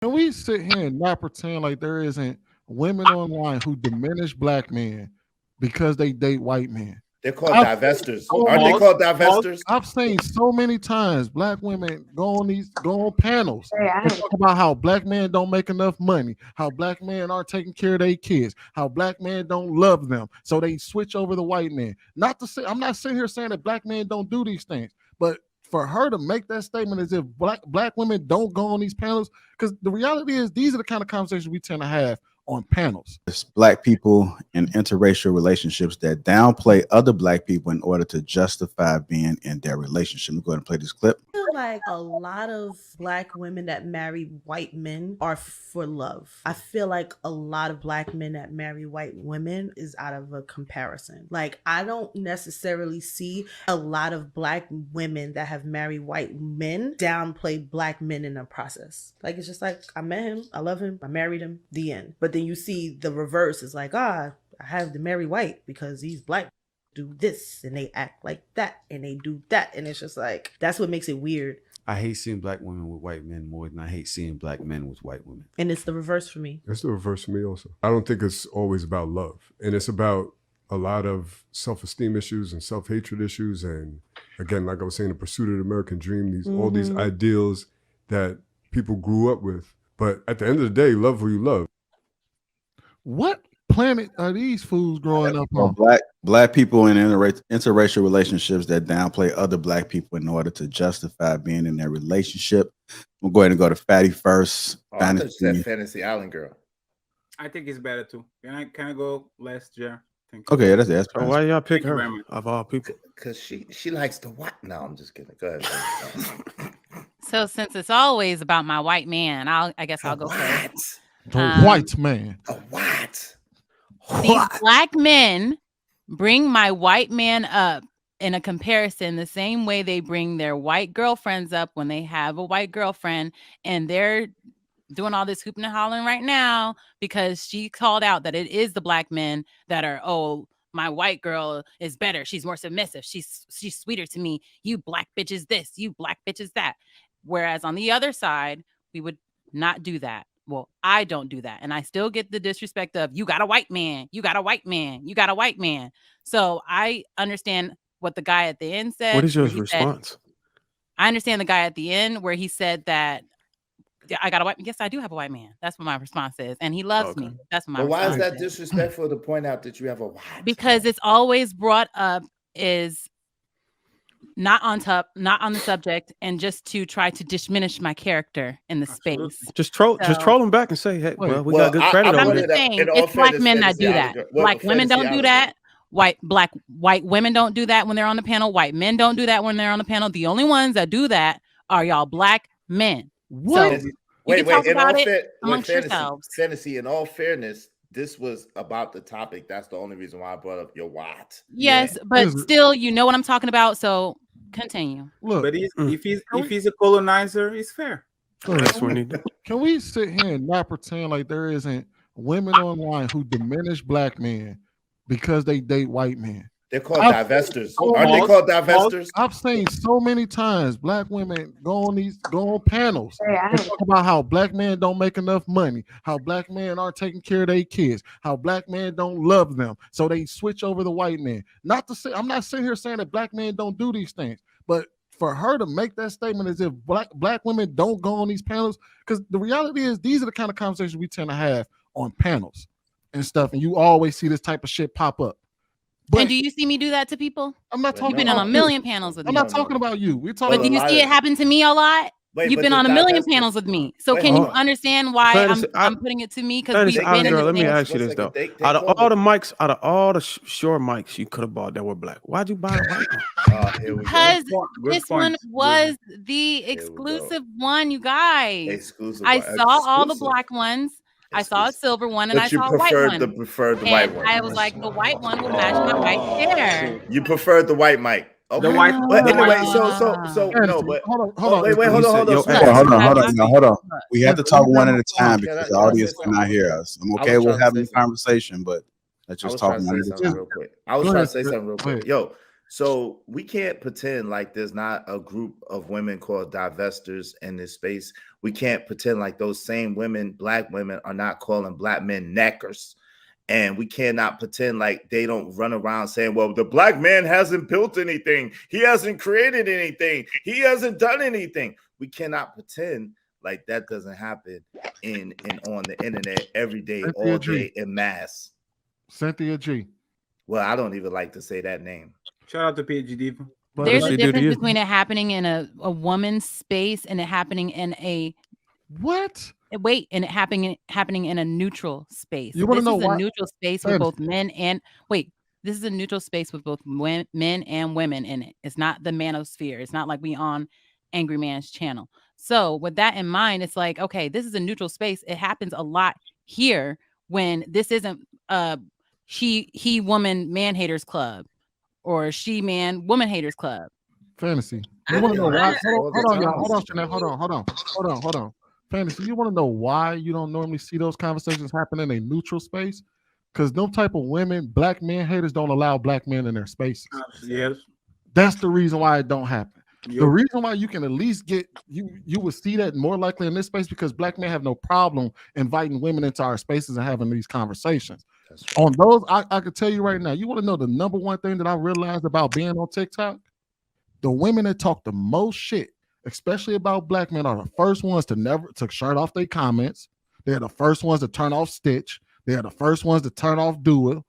Can we sit here and not pretend like there isn't women online who diminish black men because they date white men? They're called I've divestors. so Aren't they many, called divestors? I've seen so many times black women go on panels Hey, and talk about how black men don't make enough money, how black men aren't taking care of their kids, how black men don't love them, so they switch over the white men. Not to say I'm not sitting here saying that black men don't do these things, but for her to make that statement as if black women don't go on these panels, because the reality is these are the kind of conversations we tend to have on panels. It's black people in interracial relationships that downplay other black people in order to justify being in their relationship. Let me go ahead and play this clip. I feel like a lot of black women that marry white men are for love. I feel like a lot of black men that marry white women is out of a comparison. Like, I don't necessarily see a lot of black women that have married white men downplay black men in the process. Like, it's just like, I met him, I love him, I married him, the end. But then you see the reverse. It's like, I have to marry white because he's black. Do this and they act like that and they do that, and it's just like, that's what makes it weird. I hate seeing black women with white men more than I hate seeing black men with white women. And it's the reverse for me. It's the reverse for me also. I don't think it's always about love, and it's about a lot of self-esteem issues and self-hatred issues, and again, like I was saying, the pursuit of the American dream, these all these ideals that people grew up with. But at the end of the day, love who you love. What planet are these fools growing up on? Black people in interracial relationships that downplay other black people in order to justify being in their relationship. We'll go ahead and go to Fatty first. I thought you said Fantasy Island Girl. I think it's better too. Can I go last, Jer? Okay, that's fine. Why y'all pick her of all people? Because she likes to what? No, I'm just kidding. Go ahead. So since it's always about my white man, I guess I'll go first. The white man. A what? These black men bring my white man up in a comparison the same way they bring their white girlfriends up when they have a white girlfriend, and they're doing all this hooping and hollering right now because she called out that it is the black men that are, oh, my white girl is better. She's more submissive. She's sweeter to me. You black bitches this, you black bitches that. Whereas on the other side, we would not do that. Well, I don't do that. And I still get the disrespect of, you got a white man, you got a white man, you got a white man. So I understand what the guy at the end said. What is your response? I understand the guy at the end where he said that I got a white man. Yes, I do have a white man. That's what my response is. And he loves me. That's what my response is. Why is that disrespectful to point out that you have a white? Because it's always brought up is not on the subject, and just to try to diminish my character in the space. Just troll them back and say, hey, well, we got good credit I'm over just there. saying, it's black men that do that. Black women don't do that. White women don't do that when they're on the panel. White men don't do that when they're on the panel. The only ones that do that are y'all black men. What? So wait. Amongst yourselves. Fantasy, in all fairness, this was about the topic. That's the only reason why I brought up your what. Yes, but still, you know what I'm talking about. So continue. Look, but if he's a colonizer, it's fair. Can we sit here and not pretend like there isn't women online who diminish black men because they date white men? They're called divestors. Aren't they called divestors? I've seen so many times black women go on panels and talk about how black men don't make enough money, how black men aren't taking care of their kids, how black men don't love them, so they switch over the white men. Not to say I'm not sitting here saying that black men don't do these things, but for her to make that statement as if black women don't go on these panels, because the reality is these are the kind of conversations we tend to have on panels and stuff, and you always see this type of shit pop up. But, and do you see me do that to people? I'm not talking. You've been on a million panels with me. I'm not talking about you. We're talking. But do you see it happen to me a lot? You've been on a million panels with me. So can you understand why I'm putting it to me? Because we've been in the let me ask you this though. Out of all the short mics you could have bought that were black, why'd you buy a white one? Because this one was the exclusive one, you guys. I saw all the black ones. I saw a silver one and I saw a white one. You preferred the white one. I was like, the white one will match my white hair. You preferred the white mic. Okay. The white. But anyway, so no, but hold on. We have to talk one at a time because the audience cannot hear us. I'm okay with having a conversation, but let's just talk one at a time. I was trying to say something real quick. Yo, So we can't pretend like there's not a group of women called divestors in this space. We can't pretend like those same women, black women, are not calling black men neckers. And we cannot pretend like they don't run around saying, well, the black man hasn't built anything. He hasn't created anything. He hasn't done anything. We cannot pretend like that doesn't happen in on the internet every day, all day in mass. Cynthia G. Well, I don't even like to say that name. Shout out to PhD Diva. There's a difference between it happening in a woman's space and it happening in a and it happening in a neutral space. You want to know why? A neutral space with both men and this is a neutral space with both men and women in it. It's not the manosphere. It's not like we on Angry Man's channel. So with that in mind, it's like, okay, this is a neutral space. It happens a lot here when this isn't he woman man haters club or she man woman haters club. Fantasy. You want to know why? Hold on, y'all. Hold on, Chanel. Hold on. Fantasy. You want to know why you don't normally see those conversations happen in a neutral space? Because no type of women, black men haters don't allow black men in their spaces. Yes. That's the reason why it don't happen. Yep. The reason why you can at least get you would see that more likely in this space because black men have no problem inviting women into our spaces and having these conversations. Right. On those, I could tell you right now, you want to know the number one thing that I realized about being on TikTok? The women that talk the most shit, especially about black men, are the first ones to shut off their comments. They're the first ones to turn off Stitch. They're the first ones to turn off Duet.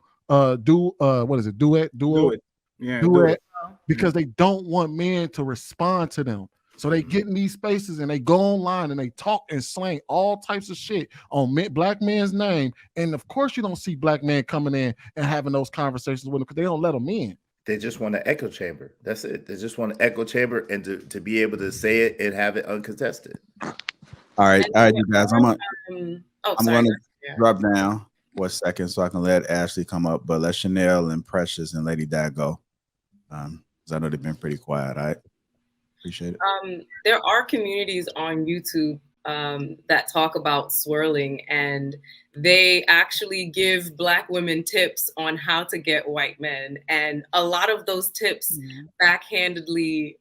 Because they don't want men to respond to them. So they get in these spaces and they go online and they talk and slang all types of shit on black men's name. And of course, you don't see black men coming in and having those conversations with them because they don't let them in. They just want an echo chamber. That's it. They just want an echo chamber and to be able to say it and have it uncontested. All right, you guys. I'm going to drop down for a second so I can let Ashley come up, but let Chanel and Precious and Lady Dad go. Because I know they've been pretty quiet. I appreciate it. There are communities on YouTube that talk about swirling, and they actually give black women tips on how to get white men. And a lot of those tips backhandedly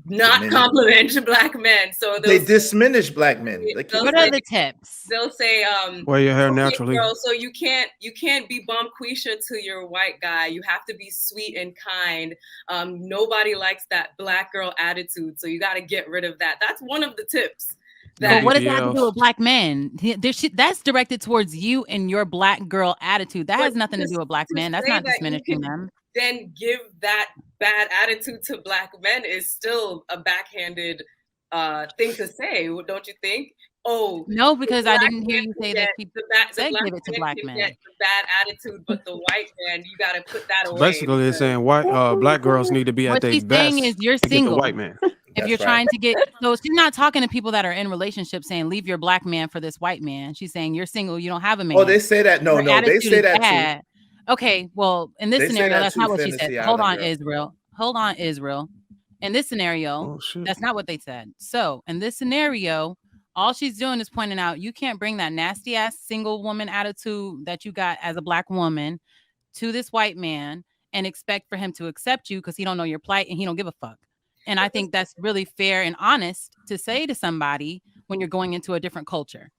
not compliment black men. So they diminish black men. What are the tips? They'll say, wear your hair naturally. Girl, so you can't be bumquisha to your white guy. You have to be sweet and kind. Nobody likes that black girl attitude. So you got to get rid of that. That's one of the tips. But what does that have to do with black men? That's directed towards you and your black girl attitude. That has nothing to do with black men. That's not diminishing them. Then give that bad attitude to black men is still a backhanded thing to say, don't you think? Oh no, because I didn't hear you say that people said give it to black men. The bad attitude, but the white man, you got to put that away. Basically, they're saying black girls need to be at their best. What she's saying is you're single. White man. If you're trying to get, so she's not talking to people that are in relationships saying leave your black man for this white man. She's saying you're single, you don't have a man. Oh, they say that. No, they say that too. Okay, well, in this scenario, that's not what she said. Hold on, Israel. In this scenario, that's not what they said. So in this scenario, all she's doing is pointing out you can't bring that nasty ass single woman attitude that you got as a black woman to this white man and expect for him to accept you because he don't know your plight and he don't give a fuck. And I think that's really fair and honest to say to somebody when you're going into a different culture.